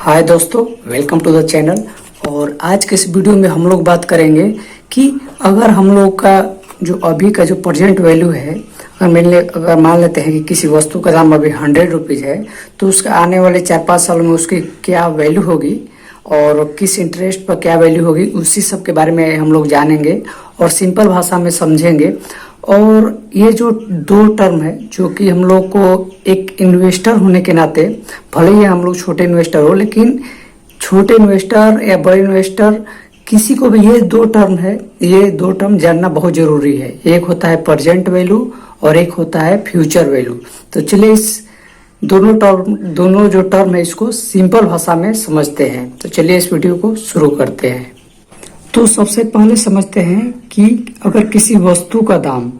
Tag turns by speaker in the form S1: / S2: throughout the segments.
S1: हाय दोस्तों, welcome to the channel. और आज के इस वीडियो में हम लोग बात करेंगे कि अगर हम लोग का जो अभी का जो प्रेजेंट वैल्यू है, अगर मान लेते हैं कि किसी वस्तु का दाम अभी 100 रुपीज़ है, तो उसका आने वाले 4-5 साल में उसकी क्या वैल्यू होगी और किस इंटरेस्ट पर क्या वैल्यू होगी, उसी सब के बारे में हम लोग जानेंगे और सिंपल भाषा में समझेंगे। और ये जो दो टर्म है जो कि हम लोग को एक इन्वेस्टर होने के नाते, भले ही हम लोग छोटे इन्वेस्टर हो, लेकिन छोटे इन्वेस्टर या बड़े इन्वेस्टर किसी को भी ये दो टर्म जानना बहुत जरूरी है। एक होता है प्रेजेंट वैल्यू और एक होता है फ्यूचर वैल्यू। तो चलिए इस दोनों जो टर्म है इसको सिंपल भाषा में समझते हैं। तो चलिए इस वीडियो को शुरू करते हैं। तो सबसे पहले समझते हैं कि अगर किसी वस्तु का दाम,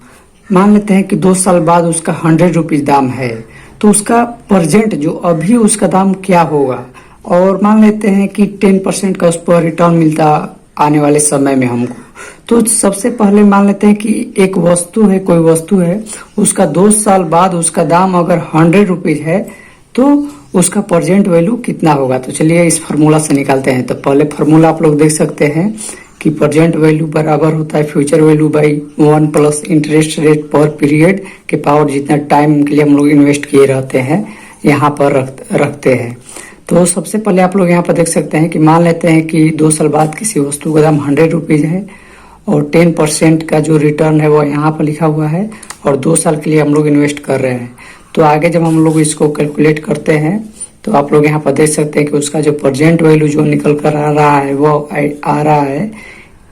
S1: मान लेते हैं कि 2 साल बाद उसका 100 रुपीज़ दाम है, तो उसका प्रेजेंट जो अभी उसका दाम क्या होगा। और मान लेते हैं कि 10% का उस पर रिटर्न मिलता आने वाले समय में हमको। तो सबसे पहले मान लेते हैं कि एक वस्तु है, कोई वस्तु है, उसका 2 साल बाद उसका दाम अगर 100 रुपीज़ है तो उसका प्रेजेंट वैल्यू कितना होगा। तो चलिए इस फार्मूला से निकालते हैं। तो पहले फार्मूला आप लोग देख सकते हैं कि प्रेजेंट वैल्यू बराबर होता है future value by 1 plus interest rate पर पीरियड के पावर, जितना टाइम के लिए हम लोग इन्वेस्ट किए रहते हैं यहाँ पर रखते हैं। तो सबसे पहले आप लोग यहाँ पर देख सकते हैं कि मान लेते हैं कि 2 साल बाद किसी वस्तु का दाम 100 रुपीज़ है और 10% का जो रिटर्न है वो यहाँ पर लिखा हुआ है और 2 साल के लिए हम लोग इन्वेस्ट कर रहे हैं। तो आगे जब हम लोग इसको कैलकुलेट करते हैं तो आप लोग यहाँ पर देख सकते हैं कि उसका जो प्रेजेंट वैल्यू जो निकल कर आ रहा है वो आ रहा है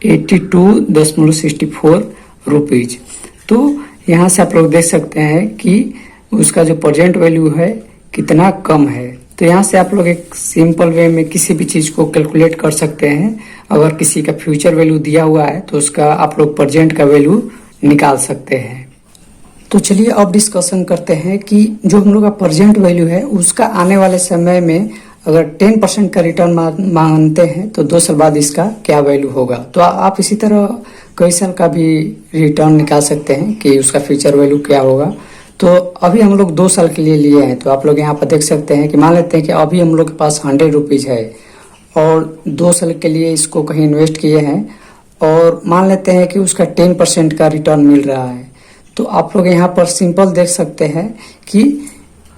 S1: 82.64 रुपीज़। तो यहाँ से आप लोग देख सकते हैं कि उसका जो प्रेजेंट वैल्यू है कितना कम है। तो यहाँ से आप लोग एक सिंपल वे में किसी भी चीज़ को कैलकुलेट कर सकते हैं। अगर किसी का फ्यूचर वैल्यू दिया हुआ है तो उसका आप लोग प्रेजेंट का वैल्यू निकाल सकते हैं। तो चलिए अब डिस्कशन करते हैं कि जो हम लोग का प्रेजेंट वैल्यू है उसका आने वाले समय में अगर 10% का रिटर्न मानते हैं तो 2 साल बाद इसका क्या वैल्यू होगा। तो आप इसी तरह कई साल का भी रिटर्न निकाल सकते हैं कि उसका फ्यूचर वैल्यू क्या होगा। तो अभी हम लोग 2 साल के लिए लिए हैं। तो आप लोग यहाँ पर देख सकते हैं कि मान लेते हैं कि अभी हम लोग के पास 100 रुपीज़ है और 2 साल के लिए इसको कहीं इन्वेस्ट किए हैं और मान लेते हैं कि उसका 10% का रिटर्न मिल रहा है। तो आप लोग यहाँ पर सिंपल देख सकते हैं कि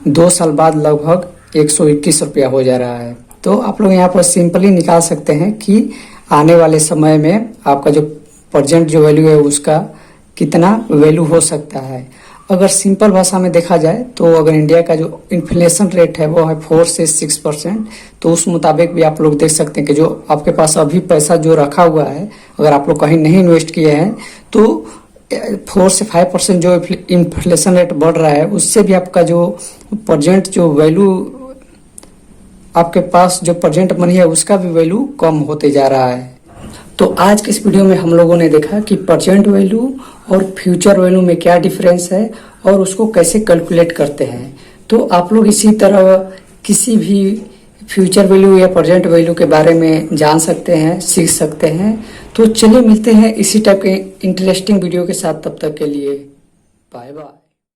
S1: 2 साल बाद लगभग 121 रुपया हो जा रहा है। तो आप लोग यहाँ पर सिंपली निकाल सकते हैं कि आने वाले समय में आपका जो प्रेजेंट जो वैल्यू है उसका कितना वैल्यू हो सकता है। अगर सिंपल भाषा में देखा जाए तो अगर इंडिया का जो इन्फ्लेशन रेट है वो है 4 से 6%, तो उस मुताबिक भी आप लोग देख सकते हैं कि जो आपके पास अभी पैसा जो रखा हुआ है, अगर आप लोग कहीं नहीं इन्वेस्ट किए हैं तो 4 से 5% जो इन्फ्लेशन रेट बढ़ रहा है उससे भी आपका जो प्रेजेंट जो वैल्यू, आपके पास जो प्रेजेंट मनी है उसका भी वैल्यू कम होते जा रहा है। तो आज के इस वीडियो में हम लोगों ने देखा कि प्रेजेंट वैल्यू और फ्यूचर वैल्यू में क्या डिफरेंस है और उसको कैसे कैलकुलेट करते हैं। तो आप लोग इसी तरह किसी भी फ्यूचर वैल्यू या प्रेजेंट वैल्यू के बारे में जान सकते हैं, सीख सकते हैं। तो चलिए मिलते हैं इसी टाइप के इंटरेस्टिंग वीडियो के साथ। तब तक के लिए बाय बाय।